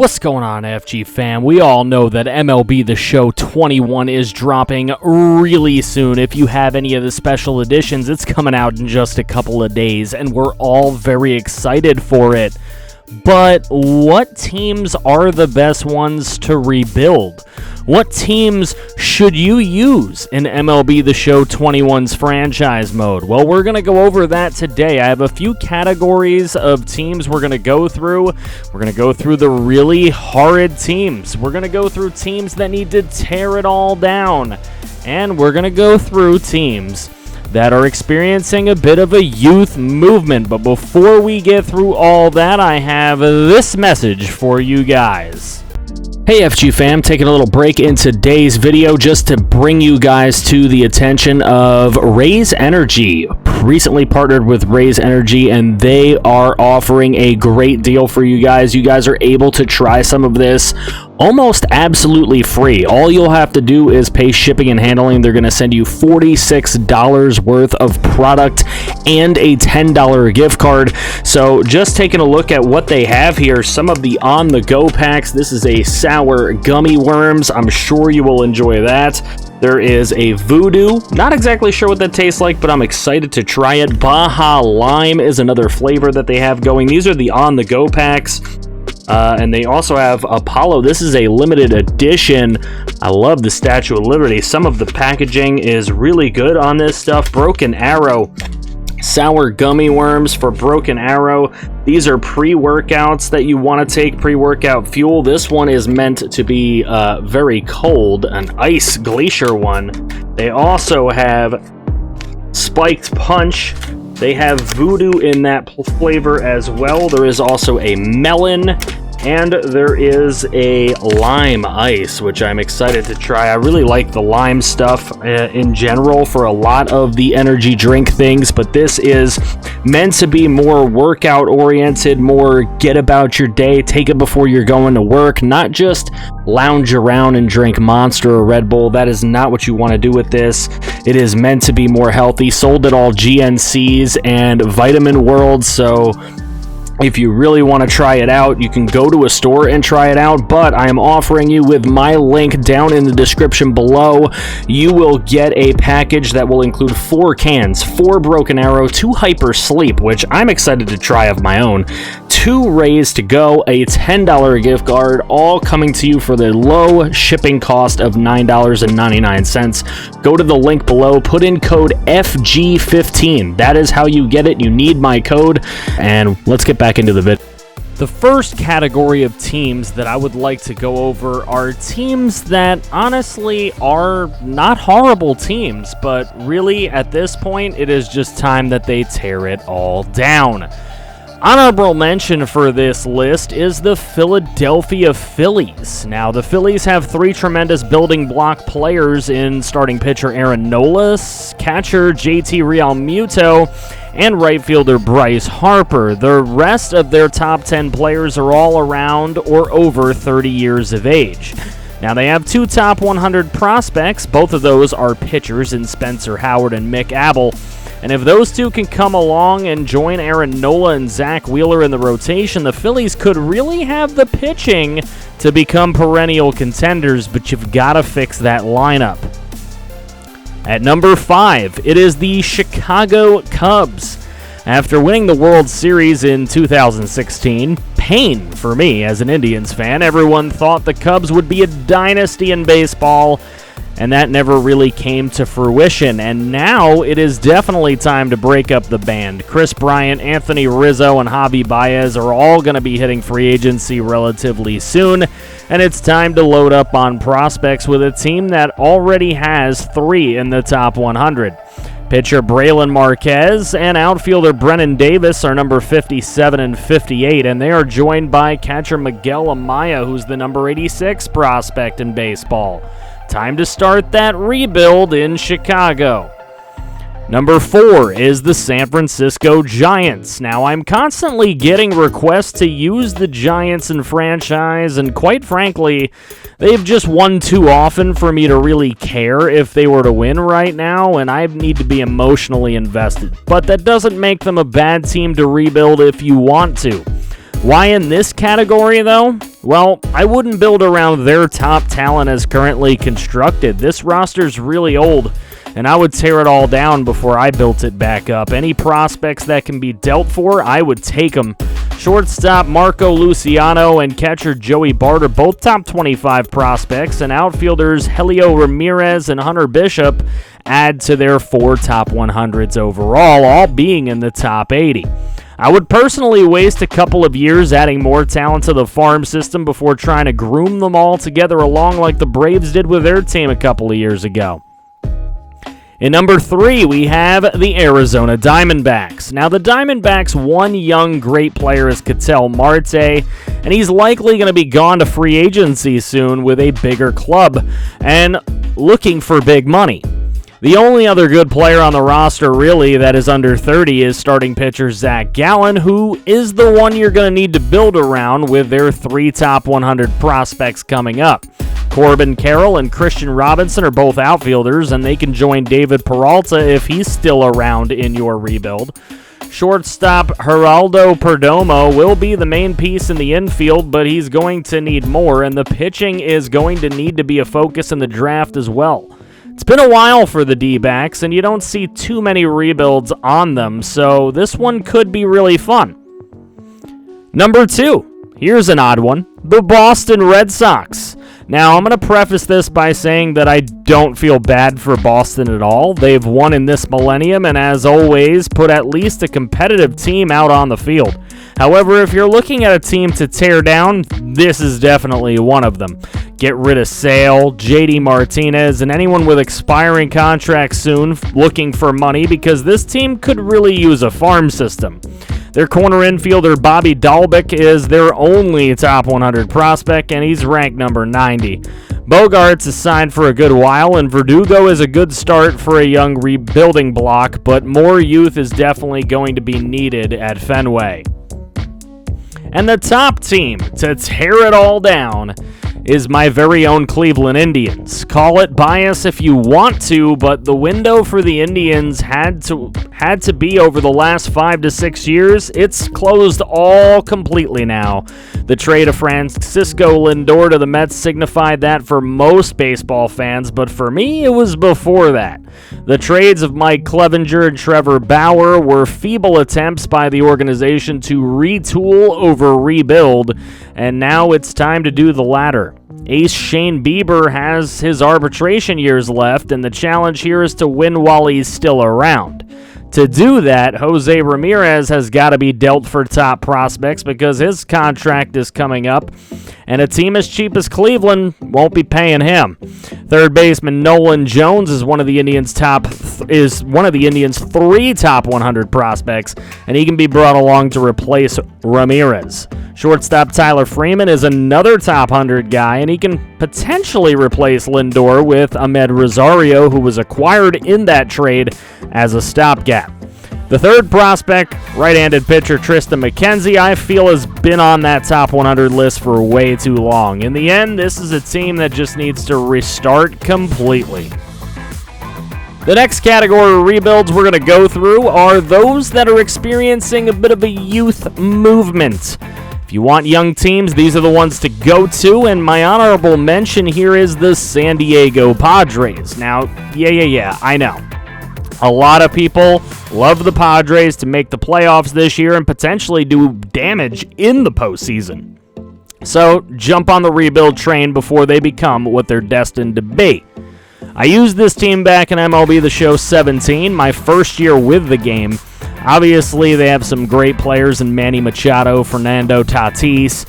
What's going on, FG fam? We all know that MLB The Show 21 is dropping really soon. If you have any of the special editions, it's coming out in just a couple of days, and we're all very excited for it. But what teams are the best ones to rebuild? What teams should you use in MLB The Show 21's franchise mode? Well, we're going to go over that today. I have a few categories of teams we're going to go through. We're going to go through the really horrid teams. We're going to go through teams that need to tear it all down. And we're going to go through teams that are experiencing a bit of a youth movement. But before we get through all that, I have this message for you guys. Hey FG fam, taking a little break in today's video just to bring you guys to the attention of Raze Energy. Recently partnered with Raze Energy, and they are offering a great deal for you guys. You guys are able to try some of this almost absolutely free. All you'll have to do is pay shipping and handling. They're going to send you $46 worth of product and a $10 gift card. So just taking a look at what they have here, some of the on-the-go packs. This is a sour gummy worms. I'm sure you will enjoy that. There is a Voodoo. Not exactly sure what that tastes like, but I'm excited to try it. Baja Lime is another flavor that they have going. These are the on-the-go packs. And they also have Apollo. This is a limited edition. I love the Statue of Liberty. Some of the packaging is really good on this stuff. Broken Arrow. Sour gummy worms for Broken Arrow. These are pre-workouts that you want to take, pre-workout fuel. This one is meant to be very cold, an ice glacier one. They also have Spiked Punch. They have Voodoo in that flavor as well. There is also a melon, and there is a lime ice, which I'm excited to try. I really like the lime stuff in general for a lot of the energy drink things, but this is meant to be more workout oriented, more get about your day, take it before you're going to work, not just lounge around and drink Monster or Red Bull. That is not what you want to do with this. It is meant to be more healthy, sold at all GNCs and Vitamin World, so if you really want to try it out, you can go to a store and try it out, but I am offering you with my link down in the description below. You will get a package that will include 4 cans, 4 Broken Arrow, 2 Hyper Sleep, which I'm excited to try of my own, 2 Raze to go, a $10 gift card, all coming to you for the low shipping cost of $9.99. Go to the link below, put in code FG15. That is how you get it. You need my code, and let's get back into the vid. The first category of teams that I would like to go over are teams that honestly are not horrible teams, but really at this point it is just time that they tear it all down. Honorable mention for this list is the Philadelphia Phillies. Now, the Phillies have 3 tremendous building block players in starting pitcher Aaron Nola, catcher JT Realmuto, and right fielder Bryce Harper. The rest of their top 10 players are all around or over 30 years of age. Now, they have 2 top 100 prospects. Both of those are pitchers in Spencer Howard and Mick Abel. And if those 2 can come along and join Aaron Nola and Zach Wheeler in the rotation, the Phillies could really have the pitching to become perennial contenders, but you've got to fix that lineup. At number 5, it is the Chicago Cubs. After winning the World Series in 2016, pain for me as an Indians fan, everyone thought the Cubs would be a dynasty in baseball, and that never really came to fruition. And now it is definitely time to break up the band. Chris Bryant, Anthony Rizzo, and Javi Baez are all going to be hitting free agency relatively soon, and it's time to load up on prospects with a team that already has 3 in the top 100. Pitcher Braylon Marquez and outfielder Brennan Davis are number 57 and 58, and they are joined by catcher Miguel Amaya, who's the number 86 prospect in baseball. Time to start that rebuild in Chicago. Number 4 is the San Francisco Giants. Now, I'm constantly getting requests to use the Giants in franchise, and quite frankly, they've just won too often for me to really care if they were to win right now, and I need to be emotionally invested. But that doesn't make them a bad team to rebuild if you want to. Why in this category, though? Well, I wouldn't build around their top talent as currently constructed. This roster's really old, and I would tear it all down before I built it back up. Any prospects that can be dealt for, I would take them. Shortstop Marco Luciano and catcher Joey Bart are both top 25 prospects, and outfielders Helio Ramirez and Hunter Bishop add to their 4 top 100s overall, all being in the top 80. I would personally waste a couple of years adding more talent to the farm system before trying to groom them all together along like the Braves did with their team a couple of years ago. In number 3, we have the Arizona Diamondbacks. Now, the Diamondbacks' one young great player is Ketel Marte, and he's likely going to be gone to free agency soon with a bigger club and looking for big money. The only other good player on the roster, really, that is under 30 is starting pitcher Zach Gallen, who is the one you're going to need to build around with their 3 top 100 prospects coming up. Corbin Carroll and Christian Robinson are both outfielders, and they can join David Peralta if he's still around in your rebuild. Shortstop Geraldo Perdomo will be the main piece in the infield, but he's going to need more, and the pitching is going to need to be a focus in the draft as well. It's been a while for the D-backs, and you don't see too many rebuilds on them, so this one could be really fun. Number 2, here's an odd one, the Boston Red Sox. Now, I'm going to preface this by saying that I don't feel bad for Boston at all. They've won in this millennium and, as always, put at least a competitive team out on the field. However, if you're looking at a team to tear down, this is definitely one of them. Get rid of Sale, JD Martinez, and anyone with expiring contracts soon looking for money because this team could really use a farm system. Their corner infielder Bobby Dalbec is their only top 100 prospect, and he's ranked number 90. Bogarts is signed for a good while, and Verdugo is a good start for a young rebuilding block, but more youth is definitely going to be needed at Fenway. And the top team to tear it all down is my very own Cleveland Indians. Call it bias if you want to, but the window for the Indians had to be over the last 5 to 6 years. It's closed all completely now. The trade of Francisco Lindor to the Mets signified that for most baseball fans, but for me, it was before that. The trades of Mike Clevinger and Trevor Bauer were feeble attempts by the organization to retool over rebuild, and now it's time to do the latter. Ace Shane Bieber has his arbitration years left, and the challenge here is to win while he's still around. To do that, Jose Ramirez has got to be dealt for top prospects because his contract is coming up, and a team as cheap as Cleveland won't be paying him. Third baseman Nolan Jones is one of the Indians' 3 top 100 prospects, and he can be brought along to replace Ramirez. Shortstop Tyler Freeman is another top 100 guy, and he can potentially replace Lindor with Ahmed Rosario, who was acquired in that trade as a stopgap. The third prospect, right-handed pitcher Tristan McKenzie, I feel has been on that top 100 list for way too long. In the end, this is a team that just needs to restart completely. The next category of rebuilds we're going to go through are those that are experiencing a bit of a youth movement. If you want young teams, these are the ones to go to, and my honorable mention here is the San Diego Padres. Now, I know. A lot of people love the Padres to make the playoffs this year and potentially do damage in the postseason. So, jump on the rebuild train before they become what they're destined to be. I used this team back in MLB The Show 17, my first year with the game. Obviously, they have some great players in Manny Machado, Fernando Tatis,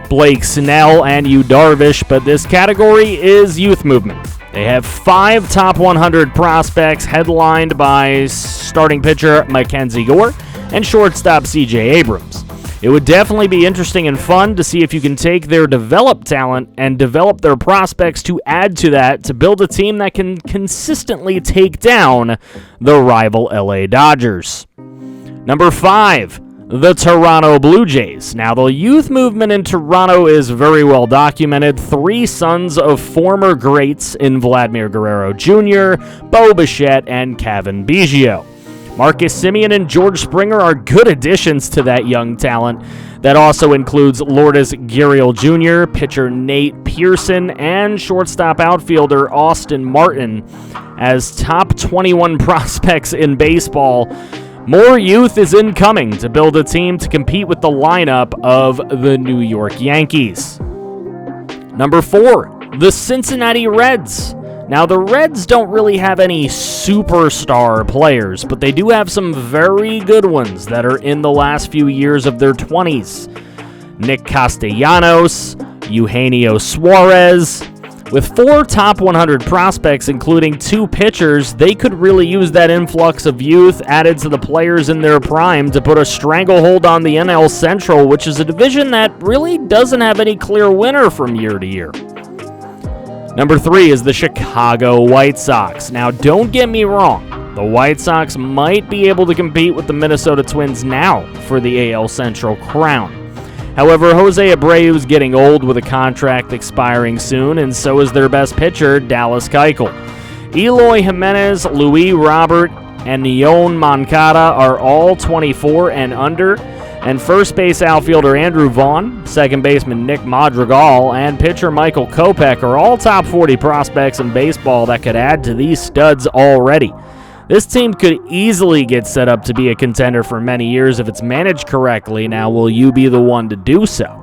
Blake Snell, and Yu Darvish, but this category is youth movement. They have 5 top 100 prospects headlined by starting pitcher Mackenzie Gore and shortstop C.J. Abrams. It would definitely be interesting and fun to see if you can take their developed talent and develop their prospects to add to that to build a team that can consistently take down the rival LA Dodgers. Number 5, the Toronto Blue Jays. Now, the youth movement in Toronto is very well documented. 3 sons of former greats in Vladimir Guerrero Jr., Bo Bichette, and Cavan Biggio. Marcus Semien and George Springer are good additions to that young talent. That also includes Lourdes Gurriel Jr., pitcher Nate Pearson, and shortstop outfielder Austin Martin as top 21 prospects in baseball. More youth is incoming to build a team to compete with the lineup of the New York Yankees. Number 4, the Cincinnati Reds. Now, the Reds don't really have any superstar players, but they do have some very good ones that are in the last few years of their 20s. Nick Castellanos, Eugenio Suarez. With 4 top 100 prospects, including 2 pitchers, they could really use that influx of youth added to the players in their prime to put a stranglehold on the NL Central, which is a division that really doesn't have any clear winner from year to year. Number 3 is the Chicago White Sox. Now, don't get me wrong. The White Sox might be able to compete with the Minnesota Twins now for the AL Central crown. However, Jose Abreu is getting old with a contract expiring soon, and so is their best pitcher, Dallas Keuchel. Eloy Jimenez, Luis Robert, and Neon Moncada are all 24 and under, and first base outfielder Andrew Vaughn, second baseman Nick Madrigal, and pitcher Michael Kopech are all top 40 prospects in baseball that could add to these studs already. This team could easily get set up to be a contender for many years if it's managed correctly. Now, will you be the one to do so?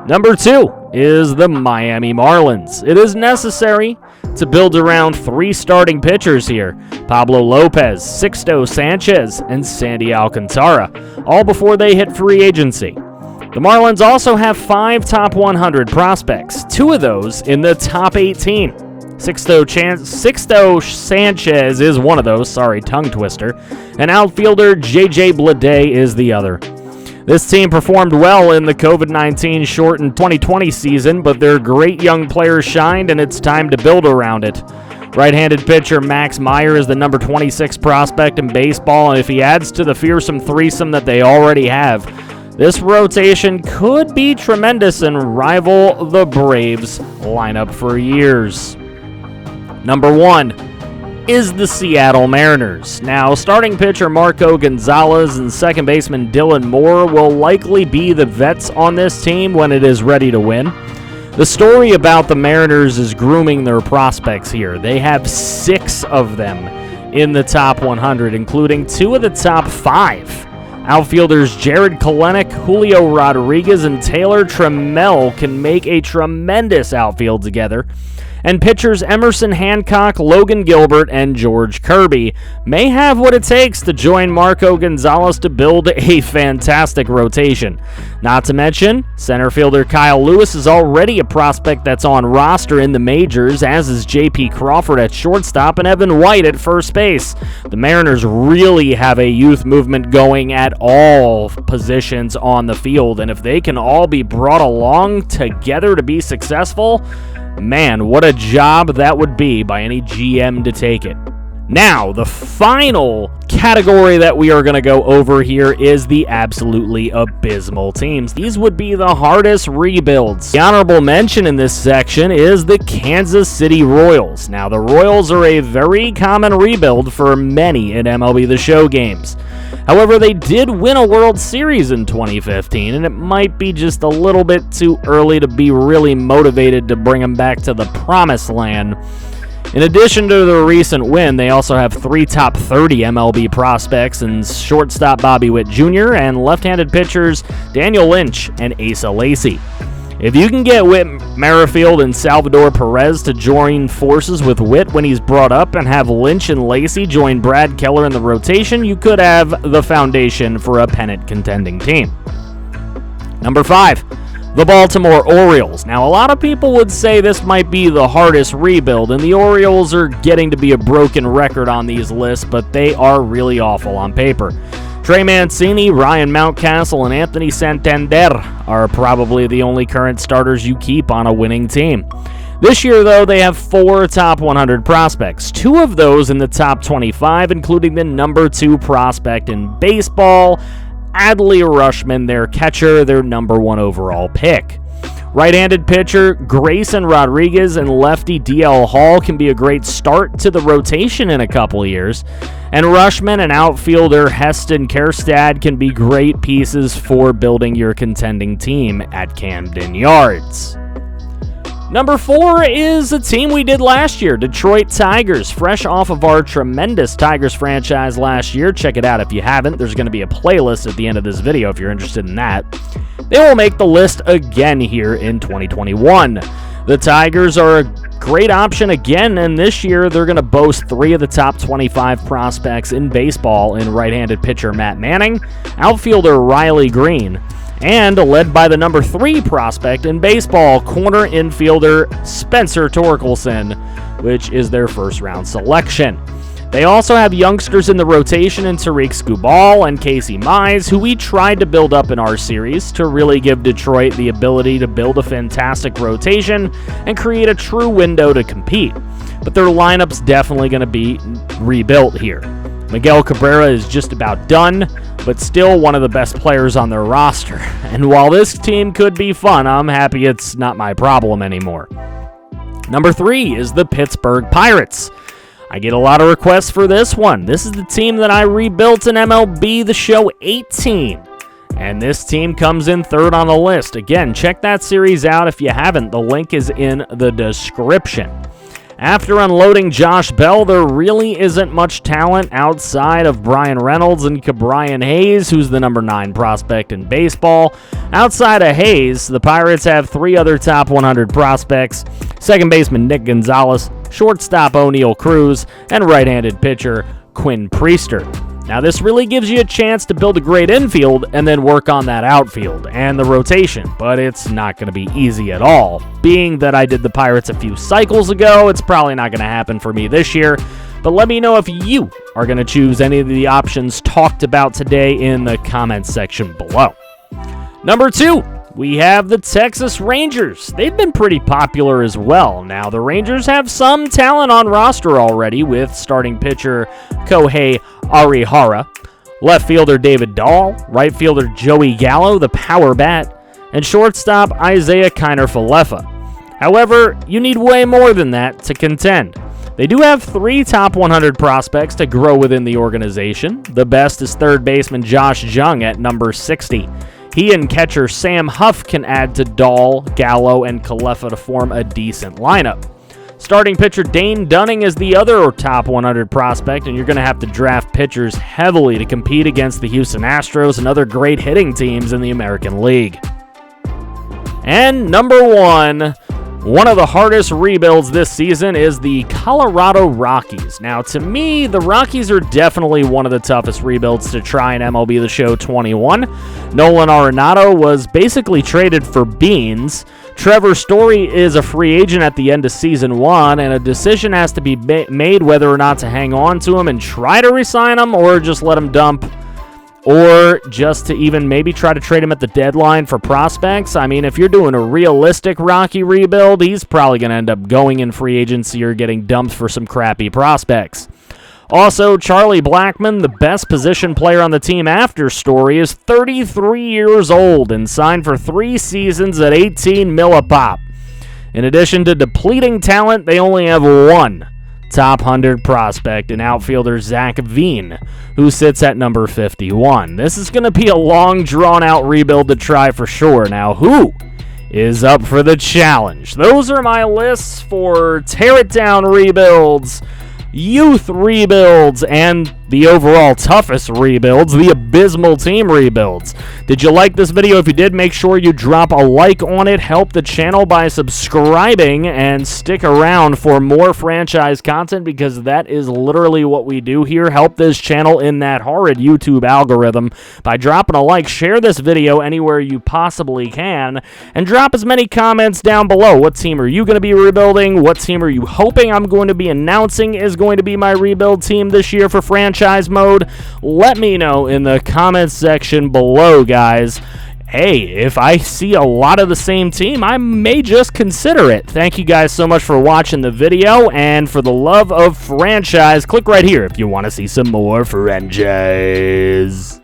Number 2 is the Miami Marlins. It is necessary to build around 3 starting pitchers here: Pablo Lopez, Sixto Sanchez, and Sandy Alcantara, all before they hit free agency. The Marlins also have 5 top 100 prospects, 2 of those in the top 18. Sixto Sanchez is one of those, tongue twister, and outfielder J.J. Bleday is the other. This team performed well in the COVID-19 shortened 2020 season, but their great young players shined, and it's time to build around it. Right-handed pitcher Max Meyer is the number 26 prospect in baseball, and if he adds to the fearsome threesome that they already have, this rotation could be tremendous and rival the Braves lineup for years. Number 1 is the Seattle Mariners. Now, starting pitcher Marco Gonzalez and second baseman Dylan Moore will likely be the vets on this team when it is ready to win. The story about the Mariners is grooming their prospects here. They have 6 of them in the top 100, including 2 of the top 5. Outfielders Jared Kelenic, Julio Rodriguez, and Taylor Trammell can make a tremendous outfield together. And pitchers Emerson Hancock, Logan Gilbert, and George Kirby may have what it takes to join Marco Gonzalez to build a fantastic rotation. Not to mention, center fielder Kyle Lewis is already a prospect that's on roster in the majors, as is J.P. Crawford at shortstop and Evan White at first base. The Mariners really have a youth movement going at all positions on the field, and if they can all be brought along together to be successful, man, what a job that would be by any GM to take it. Now, the final category that we are going to go over here is the absolutely abysmal teams. These would be the hardest rebuilds. The honorable mention in this section is the Kansas City Royals. Now, the Royals are a very common rebuild for many in MLB The Show games. However, they did win a World Series in 2015, and it might be just a little bit too early to be really motivated to bring them back to the promised land. In addition to the recent win, they also have 3 top 30 MLB prospects in shortstop Bobby Witt Jr. and left-handed pitchers Daniel Lynch and Asa Lacy. If you can get Whit Merrifield and Salvador Perez to join forces with Witt when he's brought up and have Lynch and Lacy join Brad Keller in the rotation, you could have the foundation for a pennant contending team. Number 5, the Baltimore Orioles. Now, a lot of people would say this might be the hardest rebuild, and the Orioles are getting to be a broken record on these lists, but they are really awful on paper. Trey Mancini, Ryan Mountcastle, and Anthony Santander are probably the only current starters you keep on a winning team. This year, though, they have 4 top 100 prospects, 2 of those in the top 25, including the number 2 prospect in baseball, Adley Rutschman, their catcher, their number 1 overall pick. Right-handed pitcher Grayson Rodriguez and lefty DL Hall can be a great start to the rotation in a couple years. And Rushman and outfielder Heston Kjerstad can be great pieces for building your contending team at Camden Yards. Number 4 is a team we did last year, Detroit Tigers, fresh off of our tremendous Tigers franchise last year. Check it out if you haven't. There's going to be a playlist at the end of this video if you're interested in that. They will make the list again here in 2021. The Tigers are a great option again, and this year they're going to boast 3 of the top 25 prospects in baseball in right-handed pitcher Matt Manning, outfielder Riley Green, and led by the number 3 prospect in baseball, corner infielder Spencer Torkelson, which is their first-round selection. They also have youngsters in the rotation in Tariq Skubal and Casey Mize, who we tried to build up in our series to really give Detroit the ability to build a fantastic rotation and create a true window to compete. But their lineup's definitely going to be rebuilt here. Miguel Cabrera is just about done, but still one of the best players on their roster. And while this team could be fun, I'm happy it's not my problem anymore. Number 3 is the Pittsburgh Pirates. I get a lot of requests for this one. This is the team that I rebuilt in MLB The Show 18. And this team comes in 3rd on the list. Again, check that series out if you haven't. The link is in the description. After unloading Josh Bell, there really isn't much talent outside of Brian Reynolds and Ke'Bryan Hayes, who's the number 9 prospect in baseball. Outside of Hayes, the Pirates have 3 other top 100 prospects: second baseman Nick Gonzalez, shortstop O'Neal Cruz, and right-handed pitcher Quinn Priester. Now, this really gives you a chance to build a great infield and then work on that outfield and the rotation, but it's not going to be easy at all. Being that I did the Pirates a few cycles ago, it's probably not going to happen for me this year, but let me know if you are going to choose any of the options talked about today in the comments section below. Number 2, we have the Texas Rangers. They've been pretty popular as well. Now, the Rangers have some talent on roster already with starting pitcher Kohei Arihara, left fielder David Dahl, right fielder Joey Gallo, the power bat, and shortstop Isaiah Kiner-Falefa. However, you need way more than that to contend. They do have 3 top 100 prospects to grow within the organization. The best is third baseman Josh Jung at number 60. He and catcher Sam Huff can add to Dahl, Gallo, and Falefa to form a decent lineup. Starting pitcher Dane Dunning is the other top 100 prospect, and you're going to have to draft pitchers heavily to compete against the Houston Astros and other great hitting teams in the American League. And number 1, one of the hardest rebuilds this season is the Colorado Rockies. Now, to me, the Rockies are definitely one of the toughest rebuilds to try in MLB The Show 21. Nolan Arenado was basically traded for beans. Trevor Story is a free agent at the end of Season 1, and a decision has to be made whether or not to hang on to him and try to re-sign him or just let him dump, or just to even maybe try to trade him at the deadline for prospects. I mean, if you're doing a realistic Rocky rebuild, he's probably going to end up going in free agency or getting dumped for some crappy prospects. Also, Charlie Blackmon, the best position player on the team after Story, is 33 years old and signed for 3 seasons at $18 million a pop. In addition to depleting talent, they only have 1 top 100 prospect in outfielder Zach Veen, who sits at number 51. This is going to be a long, drawn-out rebuild to try for sure. Now, who is up for the challenge? Those are my lists for Tear It Down rebuilds, youth rebuilds, and the overall toughest rebuilds, the abysmal team rebuilds. Did you like this video? If you did, make sure you drop a like on it, help the channel by subscribing, and stick around for more franchise content, because that is literally what we do here. Help this channel in that horrid YouTube algorithm by dropping a like, share this video anywhere you possibly can, and drop as many comments down below. What team are you going to be rebuilding? What team are you hoping I'm going to be announcing is going to be my rebuild team this year for franchise mode? Let me know in the comments section below, guys. Hey, if I see a lot of the same team, I may just consider it. Thank you guys so much for watching the video, and for the love of franchise, click right here if you want to see some more franchise.